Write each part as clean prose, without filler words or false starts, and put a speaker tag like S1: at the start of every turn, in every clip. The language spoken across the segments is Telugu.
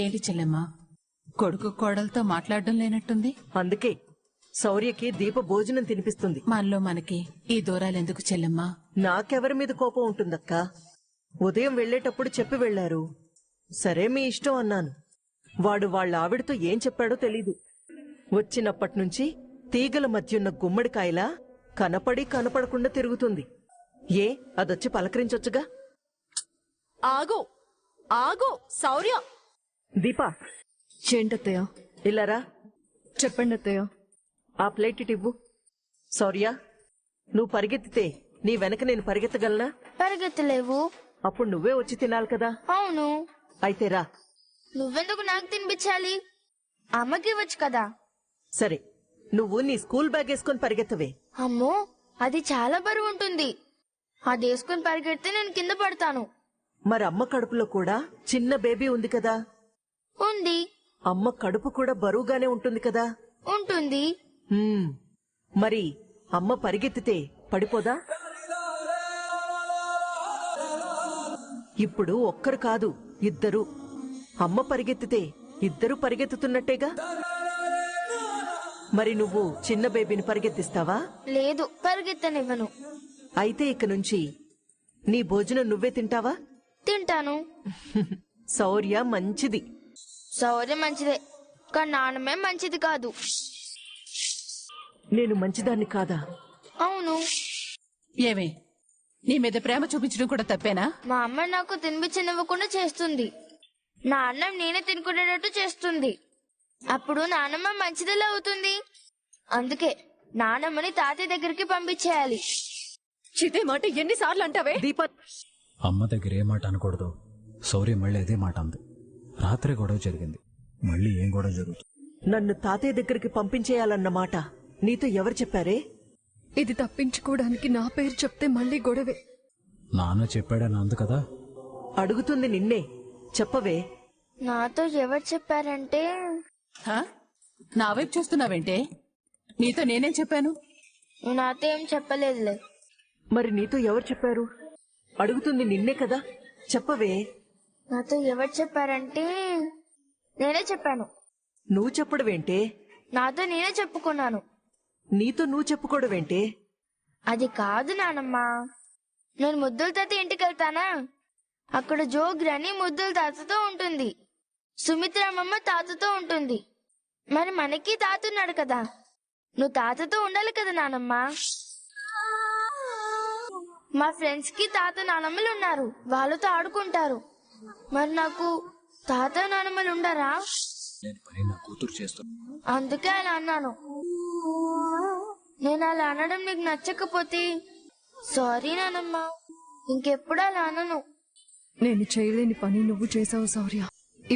S1: ఏంటి చెల్లెమ్మా, కొడుకు కోడలతో మాట్లాడడం లేనట్టుంది?
S2: అందుకే శౌర్యకి దీప భోజనం తినిపిస్తుంది.
S1: మనలో మనకి ఈ దూరాలెందుకు చెల్లెమ్మా?
S2: నాకెవరి మీద కోపం ఉంటుందక్కా? ఉదయం వెళ్లేటప్పుడు చెప్పి వెళ్లారు. సరే మీ ఇష్టం అన్నాను. వాడు వాళ్ళ ఆవిడతో ఏం చెప్పాడో తెలీదు. వచ్చినప్పట్నుంచి తీగల మధ్యున్న గుమ్మడికాయలా కనపడి కనపడకుండా తిరుగుతుంది. అదొచ్చి పలకరించొచ్చుగా.
S3: ఆగు ఆగు శౌర్య.
S2: దీపా,
S4: చేంటత్తయ్య?
S2: ఇలారా.
S4: చెప్పండి అత్తయ్య.
S2: ఆ ప్లేట్ ఇవ్వు. శౌర్య, నువ్వు పరిగెత్తితే నీ వెనక నేను పరిగెత్తగలనా?
S5: పరిగెత్తలేవు.
S2: అప్పుడు నువ్వే వచ్చి తినాలి కదా.
S5: అవును.
S2: అయితే రా.
S5: నువ్వెందుకు నాకు తినిపించాలి? అమ్మకి ఇవ్వచ్చు కదా.
S2: సరే, నువ్వు నీ స్కూల్ బ్యాగ్ వేసుకుని పరిగెత్తవే.
S5: అమ్మో, అది చాలా బరువు ఉంటుంది. అది వేసుకుని పరిగెడితే నేను కింద పడతాను.
S2: మరి అమ్మ కడుపులో కూడా చిన్న బేబీ ఉంది కదా.
S5: ఉంది.
S2: అమ్మ కడుపు కూడా బరువుగానే ఉంటుంది కదా.
S5: ఉంటుంది.
S2: మరి అమ్మ పరిగెత్తితే పడిపోదా? ఇప్పుడు ఒక్కరు కాదు, ఇద్దరు. అమ్మ పరిగెత్తితే ఇద్దరు పరిగెత్తుతున్నట్టేగా. మరి నువ్వు చిన్న బేబీని పరిగెత్తిస్తావా?
S5: లేదు, పరిగెత్తనివ్వను.
S2: అయితే ఇక నుంచి నీ భోజనం నువ్వే తింటావా?
S5: తింటాను.
S2: శౌర్య మంచిది.
S5: శౌర్య మంచిదే, కానీ నాన్నమే మంచిది కాదు.
S2: నేను మంచిదాన్ని కాదా?
S5: అవును.
S1: ఏమే, నీ మీద ప్రేమ చూపించడం కూడా తప్పేనా?
S5: మా అమ్మ నాకు తినిపించనివ్వకుండా చేస్తుంది. నా అన్నం నేనే తినుకునేటట్టు చేస్తుంది. అప్పుడు నానమ్మ మంచిదిలా అవుతుంది. అందుకే నానమ్మని తాతయ్య దగ్గరికి పంపించేయాలి.
S3: చితే మాట ఎన్నిసార్లు అంటావే?
S2: దీప,
S6: అమ్మ దగ్గర ఏ మాట అనకూడదు. శౌర్య మళ్ళీ అదే మాట అంది. రాత్రి గొడవ జరిగింది, మళ్ళీ ఏం గొడవ జరుగుతుంది?
S2: నన్ను తాతయ్య దగ్గరికి పంపించేయాలన్నమాట నీతో ఎవరు చెప్పారే?
S4: ఇది తప్పించుకోవడానికి నా పేరు చెప్తే మళ్ళీ గొడవే.
S6: నాన్న చెప్పాడని అందు కదా.
S2: అడుగుతుంది నిన్నే, చెప్పవే.
S5: నాతో ఎవరు చెప్పారంటే,
S1: హా? నా వైపు చూస్తున్నావేంటే? నీతో నేనేం చెప్పాను?
S5: నువ్వు నాతో ఏం చెప్పలేదులే.
S2: మరి నీతో ఎవరు చెప్పారు? అడుగుతుంది నిన్నే కదా, చెప్పవే.
S5: నాతో ఎవరు చెప్పారంటే నేనే చెప్పాను.
S2: నువ్వు చెప్పడమేంటే?
S5: నాతో నేనే చెప్పుకున్నాను.
S2: నీతో నువ్వు చెప్పుకోవడమేంటే?
S5: అది కాదు నానమ్మ. నేను ముద్దుల తాత ఇంటికి వెళ్తానా, అక్కడ జోగ్రాని ముద్దుల తాతతో ఉంటుంది. సుమిత్రమ్మ తాతతో ఉంటుంది. మరి మనకి తాత ఉన్నాడు కదా. నువ్వు తాతతో ఉండాలి కదా నానమ్మ. మా ఫ్రెండ్స్ కి తాత నానమ్మలు ఉన్నారు, వాళ్ళతో ఆడుకుంటారు. మరి నాకు తాత నానమ్మలు ఉండరా?
S6: నేను పని నా కూతురు చేస్తాను.
S5: అందుకే అలా అన్నాను. నేను అలా అనడం నీకు నచ్చకపోతే సారీ నానమ్మ, ఇంకెప్పుడు అలా అనను.
S4: నేను చేయలేని పని నువ్వు చేసావు శౌర్య.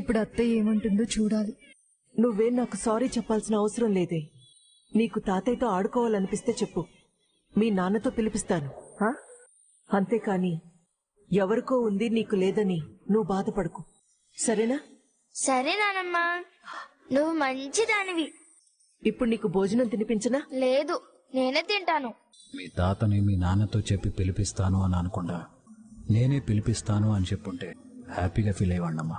S4: ఇప్పుడు అత్తయ్య ఏమంటుందో చూడాలి.
S2: నువ్వే నాకు సారీ చెప్పాల్సిన అవసరం లేదే. నీకు తాతయ్యతో ఆడుకోవాలనిపిస్తే చెప్పు, మీ నాన్నతో పిలిపిస్తాను. అంతేకాని ఎవరికో ఉంది నీకు లేదని నువ్వు బాధపడకు, సరేనా?
S5: సరే నానమ్మ, నువ్వు మంచిదానివి.
S2: ఇప్పుడు నీకు భోజనం తినిపించనా?
S5: లేదు, నేనే తింటాను.
S6: మీ తాతని మీ నాన్నతో చెప్పి పిలిపిస్తాను అని అనకుండా నేనే పిలిపిస్తాను అని చెప్పుంటే హ్యాపీగా ఫీల్ అయ్యేవాణ్ణమ్మా.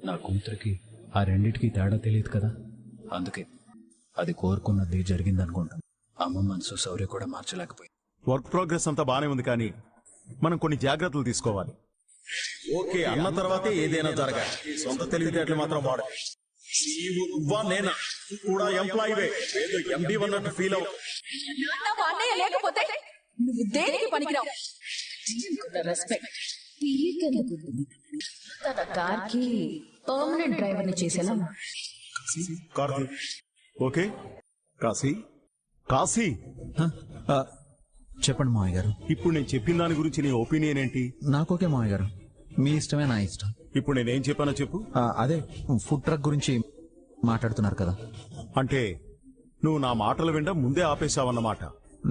S6: నా కూతురికి ఆ రెండిటికి తేడా తెలియదు కదా. అందుకే అది కోరుకున్నది జరిగిందనుకుంటాను. అమ్మ మనసు శౌర్య కూడా మార్చలేకపోయింది.
S7: వర్క్ ప్రోగ్రెస్ అంతా బానే ఉంది, కానీ మనం కొన్ని జాగ్రత్తలు తీసుకోవాలి.
S8: ఓకే అన్న తర్వాతే ఏదైనా జరగాలి. సొంత తెలివితేటలు మాత్రం వాడు. నేనా కూడా ఎంప్లాయీవే, ఏదో ఎండి అన్నట్టు ఫీల్ అవ్వ.
S3: అన్నయ్య లేకపోతే నువ్వు దేనికి పనికిరావు.
S9: రెస్పెక్ట్ తన కార్ కి పర్మనెంట్ డ్రైవర్ ని చేసేలా.
S7: ఓకే కాశీ, కాశీ
S6: చెప్పండి మావయ్య గారు.
S7: ఇప్పుడు నేను చెప్పిన దాని గురించి నీ ఒపీనియన్ ఏంటి?
S6: నాకోకే మావయ్య గారు, మీ ఇష్టమే నా ఇష్టం.
S7: ఇప్పుడు నేనేం చెప్పానో చెప్పు.
S6: అదే ఫుడ్ ట్రక్ గురించి మాట్లాడుతున్నారు కదా.
S7: అంటే నువ్వు నా మాటలు వినడం ముందే ఆపేశావన్నమాట.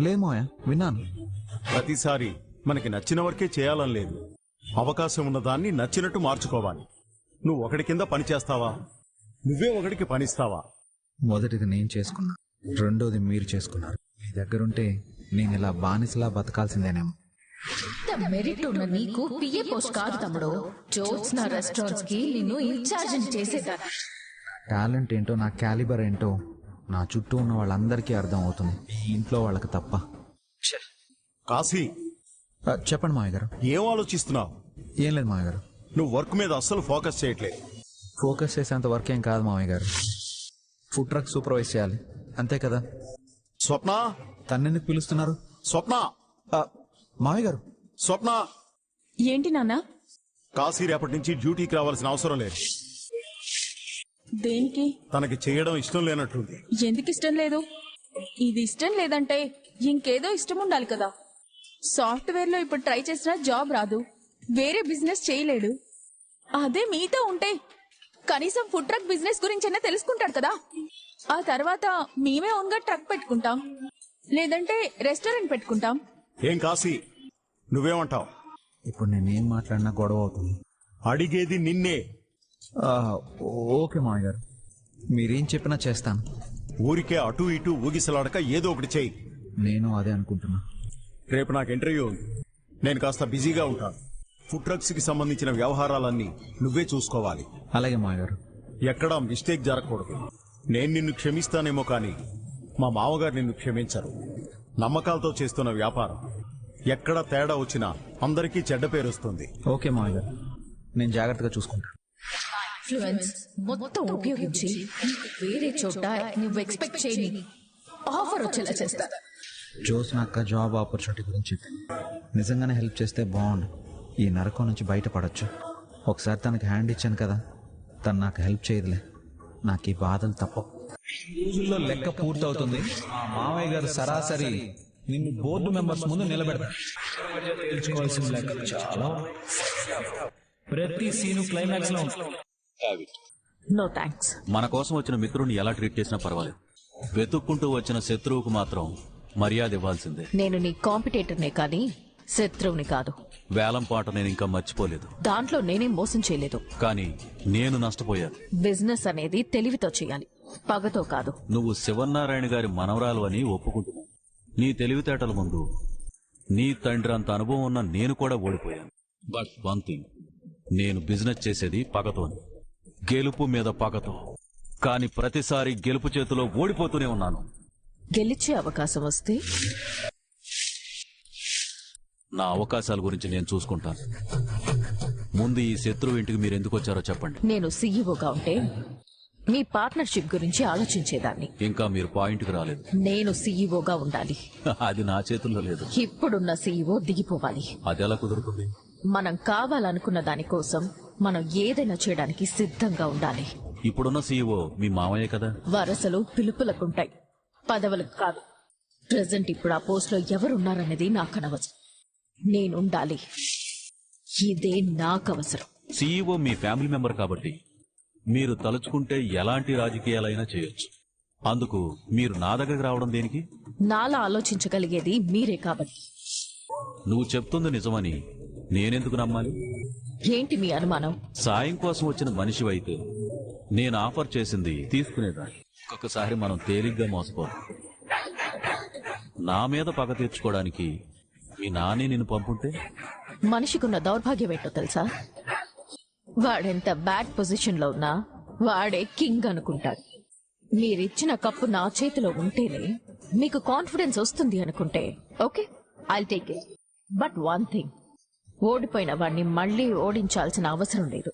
S6: లేదు మావయ్య, విన్నాను.
S7: ప్రతిసారి మనకి నచ్చిన వరకే చేయాలని లేదు. అవకాశం ఉన్నదాన్ని నచ్చినట్టు మార్చుకోవాలి. నువ్వు ఒకటి కింద పని చేస్తావా, నువ్వే ఒకటికి పనిస్తావా?
S6: మొదటిది నేను చేసుకున్నా, రెండోది మీరు చేసుకున్నారు. మీ దగ్గరుంటే నేను ఇలా బానిసలా బతకాల్సిందేనేమో.
S9: మెరిట్ ఉన్న నీకు పిఏ పోస్ట్ కాదు తమ్ముడు. జ్యోత్స్న రెస్టారెంట్స్ కి నిన్ను ఇన్ఛార్జ్ చేసేదాన్ని.
S10: టాలెంట్ ఏంటో, నా క్యాలిబర్ ఏంటో నా చుట్టూ ఉన్న వాళ్ళందరికీ అర్థం అవుతుంది, ఈ ఇంట్లో వాళ్ళకి తప్ప.
S7: కాశీ,
S10: చెప్పండి మావయ్య గారు.
S7: ఏం ఆలోచిస్తున్నావు?
S10: ఏం లేదు మావయ్య గారు.
S7: నువ్వు వర్క్ మీద అస్సలు ఫోకస్ చేయట్లేదు.
S10: ఫోకస్ చేసేంత వర్క్ ఏం కాదు మావయ్య గారు. ఫుడ్ ట్రక్ సూపర్వైజ్ చేయాలి, అంతే కదా.
S7: స్వప్న,
S10: తన్నెందుకు పిలుస్తున్నారు?
S7: స్వప్న,
S10: మావయ్య గారు.
S7: స్వప్న.
S1: ఏంటి నాన్న?
S7: కాశీ రేపటి నుంచి డ్యూటీకి రావాల్సిన అవసరం లేదు.
S1: దేనికి?
S7: తనకి చేయడం ఇష్టం లేనట్టుంది.
S1: ఎందుకు ఇష్టం లేదు? ఇది ఇష్టం లేదంటే ఇంకేదో ఇష్టం ఉండాలి కదా. సాఫ్ట్వేర్ లో ఇప్పుడు ట్రై చేసినా జాబ్ రాదు, వేరే బిజినెస్ చేయలేడు. అదే మీతో ఉంటే కనీసం ఫుడ్ ట్రక్ బిజినెస్ గురించైనా తెలుసుకుంటాడు కదా. ఆ తర్వాత మేమే ఓన్ గా ట్రక్ పెట్టుకుంటాం, లేదంటే రెస్టారెంట్ పెట్టుకుంటాం.
S7: ఏం కాశీ, నువ్వేమంటావు?
S10: ఇప్పుడు నేనేం మాట్లాడినా గొడవ అవుతుంది.
S7: అడిగేది నిన్నే.
S10: ఓకే మావయ్య గారు, మీరేం చెప్పినా చేస్తాను.
S7: ఊరికే అటు ఇటు ఊగిసలాడక ఏదో ఒకటి చెయ్యి.
S10: నేను అదే అనుకుంటున్నా.
S7: రేపు నాకు ఇంటర్వ్యూ ఉంది, నేను కాస్త బిజీగా ఉంటాను. ఫుడ్ ట్రక్స్ కి సంబంధించిన వ్యవహారాలన్నీ నువ్వే చూసుకోవాలి.
S10: అలాగే మావయ్య గారు.
S7: ఎక్కడా మిస్టేక్ జరగకూడదు. నేను నిన్ను క్షమిస్తానేమో కానీ మా మామగారు నిన్ను క్షమించరు. నమ్మకాలతో చేస్తున్న వ్యాపారం ఎక్కడ తేడా వచ్చినా అందరికీ చెడ్డ పేరు వస్తుంది.
S10: ఓకే మావయ్య గారు, నేను జాగ్రత్తగా చూసుకుంటాను.
S9: ఇన్ఫ్లుయెన్స్ మొత్తం ఉపయోగించి వేరే చోట నువ్వు ఎక్స్పెక్ట్ చేయని ఆఫర్ వచ్చేలా చేస్తా.
S10: జ్యోత్స్న అక్క జాబ్ ఆపర్చునిటీ గురించి చెప్పింది. నిజంగానే హెల్ప్ చేస్తే బాగుండు. ఈ నరకం నుంచి బయటపడొచ్చు. ఒకసారి తనకి హ్యాండ్ ఇచ్చాను కదా, తను నాకు హెల్ప్ చేయదులే. నాకు ఈ బాధలు తప్ప.
S6: రోజుల్లో లెక్క పూర్తవుతుంది. మామయ్య గారు సరాసరి నిన్ను బోర్డు మెంబర్స్ ముందు నిలబెడతారు. తెలుసుకోవాల్సిన లెక్కలు చాలా. ప్రతి సీను క్లైమాక్స్ లో ఉంటుంది.
S1: No thanks.
S6: మన కోసం వచ్చిన మిత్రుడిని ఎలా ట్రీట్ చేసినా పర్వాలేదు. వెతుక్కుంటూ వచ్చిన శత్రువుకు మాత్రం మర్యాద ఇవ్వాల్సిందే.
S1: నేను నీ కాంపిటేటర్నే కానీ శత్రువుని కాదు.
S6: వేలం పాట నేను ఇంకా మర్చిపోలేదు.
S1: దాంట్లో నేనేం మోసం చేయలేదు,
S6: కానీ నేను నష్టపోయాను.
S1: బిజినెస్ అనేది తెలివితో చేయాలి, పగతో కాదు.
S6: నువ్వు శివన్నారాయణ గారి మనవరాలు అని ఒప్పుకుంటున్నావు. నీ తెలివితేటల ముందు నీ తండ్రి అంత అనుభవం ఉన్న నేను కూడా ఓడిపోయాను. బట్ వన్ థింగ్, నేను బిజినెస్ చేసేది పగతోని, గెలుపు మీద పగతో. కానీ ప్రతిసారి గెలుపు చేతిలో ఓడిపోతూనే ఉన్నాను.
S1: గెలిచే అవకాశం వస్తే
S6: నా అవకాశాల గురించి నేను చూసుకుంటాను. ముందు ఈ శత్రువు ఇంటికి మీరు ఎందుకు వచ్చారో చెప్పండి.
S1: నేను సీఈఓగా ఉంటే మీ పార్ట్నర్షిప్ గురించి ఆలోచించేదాన్ని.
S6: ఇంకా మీరు పాయింట్కి రాలేదు.
S1: నేను సీఈఓగా ఉండాలి.
S6: అది నా చేతుల్లో లేదు.
S1: ఇప్పుడున్న సీఈఓ దిగిపోవాలి.
S6: అది ఎలా కుదురుతుంది?
S1: మనం కావాలనుకున్న దానికోసం మనం ఏదైనా చేయడానికి సిద్ధంగా ఉండాలి.
S6: ఇప్పుడున్న సీఈఓ మీ మామయ్య కదా.
S1: వరసలు పిలుపులకుంటాయి, పదవులకు కాదు. ప్రెసెంట్ ఇప్పుడు ఆ పోస్ట్ లో ఎవరున్నారనేది నాకు అనవసరం. నేనుండాలి, ఇదే నాకు అవసరం.
S6: సీఈఓ మీ ఫ్యామిలీ మెంబర్ కాబట్టి మీరు తలుచుకుంటే ఎలాంటి రాజకీయాలైనా చేయొచ్చు. అందుకు మీరు నా దగ్గరకు రావడం దేనికి?
S1: నాలా ఆలోచించగలిగేది మీరే కాబట్టి.
S6: నువ్వు చెప్తుంది నిజమని నేనెందుకు నమ్మాలి?
S1: ఏంటి మీ అనుమానం?
S6: సాయం కోసం వచ్చిన మనిషివైతే నేను ఆఫర్ చేసింది తీసుకునేదాన్ని. ఒక్కొక్కసారి మనం తేలిగ్గా మోసపోతాం. నా మీద పగ తీర్చుకోవడానికి మీ నాని నిన్ను పంపుంటే?
S1: మనిషికున్న దౌర్భాగ్యం ఏంటో తెలుసా? వాడెంత బ్యాడ్ పొజిషన్ లో ఉన్నా వాడే కింగ్ అనుకుంటాడు. మీరిచ్చిన కప్పు నా చేతిలో ఉంటేనే మీకు కాన్ఫిడెన్స్ వస్తుంది అనుకుంటే okay, I'll take it. But one thing, ఓడిపోయిన వాడిని మళ్లీ ఓడించాల్సిన అవసరం లేదు.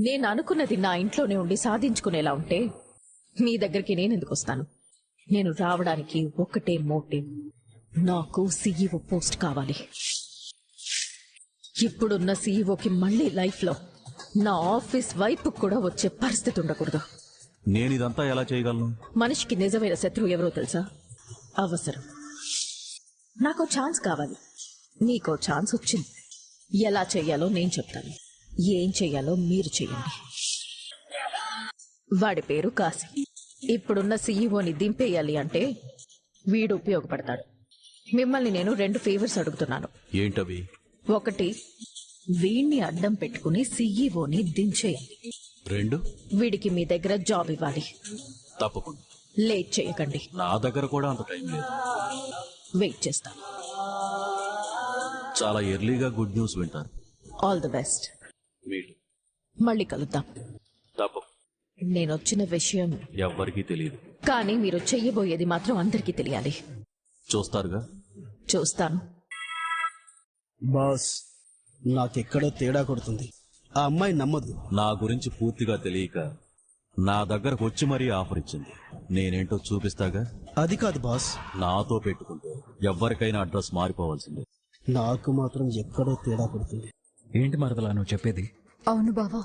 S1: నేను అనుకున్నది నా ఇంట్లోనే ఉండి సాధించుకునేలా ఉంటే మీ దగ్గరికి నేనెందుకు వస్తాను? నేను రావడానికి ఒకటే మోటివ్, నాకు సీఈఓ పోస్ట్ కావాలి. ఇప్పుడున్న సీఈఓకి మళ్లీ లైఫ్ లో నా ఆఫీస్ వైపు కూడా వచ్చే పరిస్థితి ఉండకూడదు.
S6: నేనిదంతా ఎలా చేయగలను?
S1: మనిషికి నిజమైన శత్రువు ఎవరో తెలుసా? అవసరం. నాకో ఛాన్స్ కావాలి, నీకో ఛాన్స్ వచ్చింది. ఎలా చెయ్యాలో నేను చెప్తాను, ఏం చెయ్యాలో మీరు చెయ్యండి. వాడి పేరు కాశీ. ఇప్పుడున్న సీఈఓని దింపేయాలి అంటే వీడు ఉపయోగపడతాడు. మిమ్మల్ని నేను 2 ఫేవర్స్ అడుగుతున్నాను.
S6: ఏంటవి?
S1: ఒకటి, వీణ్ణి అడ్డం పెట్టుకుని సీఈఓని దించేయాలి.
S6: 2,
S1: వీడికి మీ దగ్గర జాబ్ ఇవ్వాలి.
S6: తప్పకుండా.
S1: లేట్ చేయకండి.
S6: నా దగ్గర కూడా అంత టైం లేదు.
S1: వెయిట్ చేస్తాను.
S8: చాలా ఎర్లీగా గుడ్ న్యూస్ వింటారు.
S1: All the best.
S8: వీళ్ళు
S1: మళ్ళీ కలుద్దాం.
S8: తప్ప
S1: నేను వచ్చిన విషయం
S8: ఎవ్వరికీ తెలియదు.
S1: కానీ మీరు చెయ్యబోయేది మాత్రం అందరికీ తెలియాలి.
S8: చూస్తారుగా?
S1: చూస్తాను.
S11: బాస్, నాకెక్కడో తేడా కొడుతుంది. ఆ అమ్మాయి నమ్మదు.
S8: నా గురించి పూర్తిగా తెలియక నా దగ్గరకు వచ్చి మరీ ఆఫర్ ఇచ్చింది. నేనేంటో చూపిస్తాగా.
S11: అది కాదు బాస్,
S8: నాతో పెట్టుకుంటే ఎవ్వరికైనా అడ్రస్ మారిపోవాల్సిందే.
S11: నాకు మాత్రం ఎక్కడో తేడా కొడుతుంది.
S6: ఏంటి మరదలా నువ్వు చెప్పేది?
S4: అవును బావా,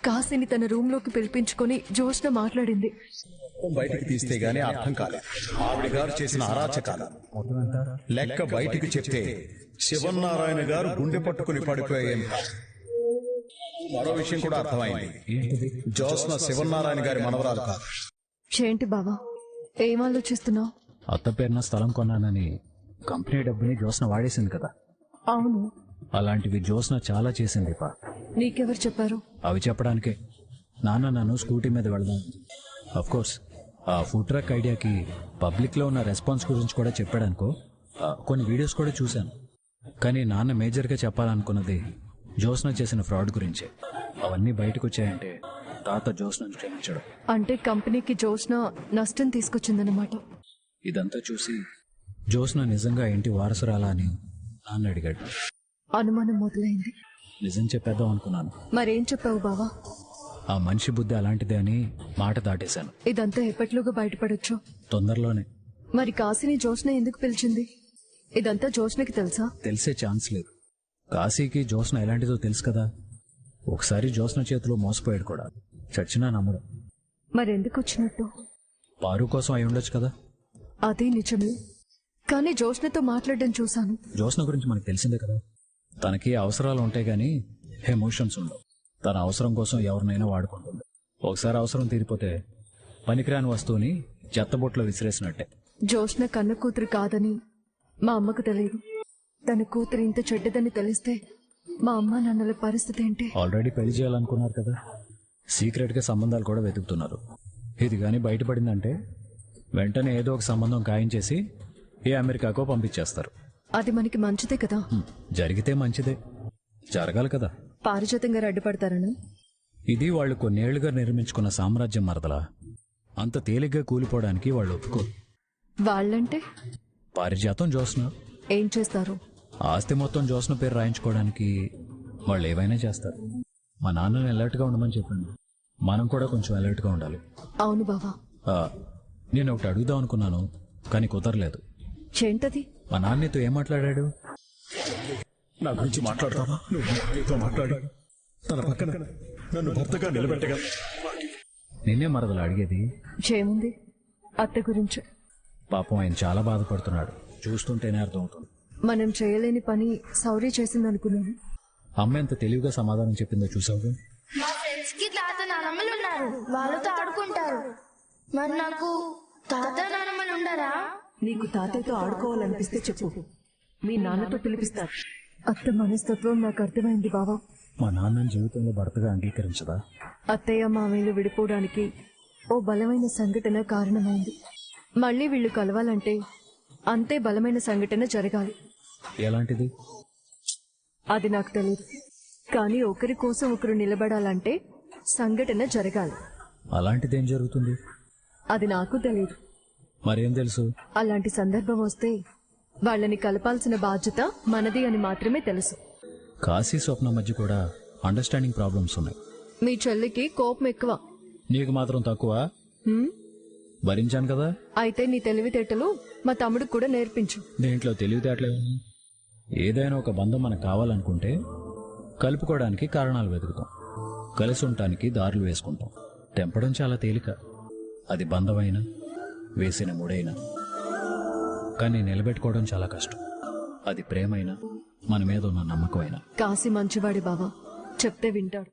S4: కాశీని తన రూమ్ లోకి పిలిపించుకొని జోష్న మాట్లాడింది.
S7: బయటికి తీస్తే గానీ అర్థం కాలేదు. ఆవిడ గారు చేసిన అరాచకాలు లెక్క బయటికి చెప్తే శివనారాయణ గారు గుండె పట్టుకుని పడిపోయాయి. మరో విషయం కూడా అర్థమైంది. జ్యోత్స్న శివనారాయణ గారి మనవరాలు కాదు.
S4: ఏంటి బావా, ఏం ఆలోచిస్తున్నావు?
S6: అత్త పేరున స్థలం కొన్నానని కంపెనీ డబ్బుని జ్యోత్స్న వాడేసింది కదా.
S4: అవును,
S6: అలాంటివి జ్యోత్స్న చాలా చేసింది పా.
S4: నీకెవరు చెప్పారు?
S6: అవి చెప్పడానికే నాన్న నన్ను స్కూటీ మీద వెళదాం. అఫ్ కోర్స్ ఆ ఫుడ్ ట్రక్ ఐడియాకి పబ్లిక్ లో ఉన్న రెస్పాన్స్ గురించి కూడా చెప్పాడనుకో. కొన్ని వీడియోస్ కూడా చూశాను. కానీ నాన్న మేజర్గా చెప్పాలనుకున్నది జ్యోత్స్న చేసిన ఫ్రాడ్ గురించే. అవన్నీ బయటకు వచ్చాయంటే తాత జ్యోత్స్నను క్షమించడు.
S4: అంటే కంపెనీకి జోష్న నష్టం తీసుకొచ్చిందన్నమాట.
S6: ఇదంతా చూసి జ్యోత్స్న నిజంగా ఇంటి వారసురాలా అని నాన్న అడిగాడు.
S4: అనుమానం మొదలైంది.
S6: నిజం చెప్పేద్దాం అనుకున్నాను.
S4: మరేం చెప్పావు బావా?
S6: ఆ మనిషి బుద్ధి అలాంటిదే అని మాట దాటేశాను.
S4: ఇదంతా ఎప్పట్లోగా బయటపడొచ్చు?
S6: తొందరలోనే.
S4: మరి కాశీని జోష్న ఎందుకు పిలిచింది? ఇదంతా జోష్నకి తెలుసా?
S6: తెలిసే ఛాన్స్ లేదు. కాశీకి జ్యోత్స్న ఎలాంటిదో తెలుసు కదా. ఒకసారి జ్యోత్స్న చేతిలో మోసపోయాడు కూడా. చచ్చినా నమ్మడు.
S4: మరెందుకు వచ్చినట్టు?
S6: పారు కోసం అయి ఉండొచ్చు కదా.
S4: అదే నిజమే, కానీ జోష్నతో మాట్లాడడం చూశాను.
S6: జ్యోత్స్న గురించి మనకు తెలిసిందే కదా. తనకి అవసరాలు ఉంటాయి గానీ ఎమోషన్స్ ఉండవు. తన అవసరం కోసం ఎవరినైనా వాడుకుంటుంది. ఒకసారి అవసరం తీరిపోతే పనికిరాని వస్తువుని చెత్తబొట్లో విసిరేసినట్టే.
S4: జోష్న కన్న కూతురు కాదని మా అమ్మకు తెలియదు. తన కూతురు ఇంత చెడ్డదని తెలిస్తే మా అమ్మ నాన్నల పరిస్థితి ఏంటి?
S6: ఆల్రెడీ పెళ్లి చేయాలనుకున్నారు కదా. సీక్రెట్ గా సంబంధాలు కూడా వెతుకుతున్నారు. ఇది గానీ బయటపడిందంటే వెంటనే ఏదో ఒక సంబంధం ఖాయం చేసి ఏ అమెరికాకో పంపించేస్తారు.
S4: అది మనకి మంచిదే కదా.
S6: జరిగితే మంచిదే, జరగాలి కదా.
S4: పారిజాతం గారు అడ్డుపడతారనా?
S6: ఇది వాళ్ళు కొన్నేళ్లుగా నిర్మించుకున్న సామ్రాజ్యం మరదలా. అంత తేలిగ్గా కూలిపోవడానికి వాళ్ళు ఒప్పుకోరు.
S4: వాళ్ళంటే
S6: పారిజాతం జ్యోత్స్న.
S4: ఏం చేస్తారు?
S6: ఆస్తి మొత్తం జ్యోత్స్న పేరు రాయించుకోవడానికి వాళ్ళు ఏవైనా చేస్తారు. మా నాన్నని అలర్ట్ గా ఉండమని చెప్పండి. మనం కూడా కొంచెం అలర్ట్ గా ఉండాలి.
S4: అవును బావా.
S6: నేను ఒకటి అడుగుదాం అనుకున్నాను కానీ కుదరలేదు.
S4: ఏంటది?
S6: మా నాన్నతో ఏం మాట్లాడాడు?
S7: నా గురించి మాట్లాడతావా? నువ్వు మాట్లాడు. తన పక్కన నన్ను భర్తగా నిలబెట్టగా
S6: నిన్నే మరదలు అడిగేది.
S4: ఏముంది, అత్త గురించి.
S6: పాపం ఆయన చాలా బాధపడుతున్నాడు. చూస్తుంటేనే అర్థమవుతుంది.
S4: మనం చేయలేని పని శౌర్య చేసిందనుకున్నాను.
S6: అమ్మ ఎంత తెలివిగా సమాధానం చెప్పిందో చూసావు.
S5: మా ఫ్రెండ్స్ కి తాత నానమ్మలు ఉన్నారు, వాళ్ళతో ఆడుకుంటారు. మరి నాకు తాత నానమ్మలు ఉండరా?
S2: నీకు తాతయ్యతో ఆడుకోవాలనిపిస్తే చెప్పు, మీ నాన్నతో పిలిపిస్తారు.
S4: అత్త మనస్తత్వం నాకు అర్థమైంది బావా.
S6: మా నాన్నని జీవితంలో భర్తగా అంగీకరించదా?
S4: అత్తయ్య మామయ్యలు విడిపోవడానికి ఓ బలమైన సంఘటన కారణమైంది. మళ్ళీ వీళ్ళు కలవాలంటే అంతే బలమైన సంఘటన జరగాలి.
S6: ఎలాంటిది?
S4: అది నాకు తెలియదు, కానీ ఒకరి కోసం ఒకరు నిలబడాలంటే సంఘటన జరగాలి.
S6: అలాంటిదేం జరుగుతుంది?
S4: అది నాకు తెలియదు.
S6: మరేం తెలుసు?
S4: అలాంటి సందర్భం వస్తే వాళ్ళని కలపాల్సిన బాధ్యత మనది అని మాత్రమే తెలుసు.
S6: కాశీ స్వప్న మధ్య కూడా అండర్స్టాండింగ్ ప్రాబ్లమ్స్ ఉన్నాయి.
S4: మీ చెల్లికి కోపం ఎక్కువ,
S6: నీకు మాత్రం తక్కువ. భరించాను కదా.
S4: అయితే నీ తెలివితేటలు మా తమ్ముడికి కూడా నేర్పించు.
S6: దేంట్లో తెలివితేటలే ఉన్నాయి? ఏదైనా ఒక బంధం మనకు కావాలనుకుంటే కలుపుకోవడానికి కారణాలు వెతుకుతాం, కలిసి ఉండటానికి దారులు వేసుకుంటాం. తెంపడం చాలా తేలిక, అది బంధమైనా వేసిన ముడైనా. కానీ నిలబెట్టుకోవడం చాలా కష్టం, అది ప్రేమైనా మన మీద ఉన్న నమ్మకమైనా.
S4: కాశీ మంచివాడి బావా, చెప్తే వింటాడు.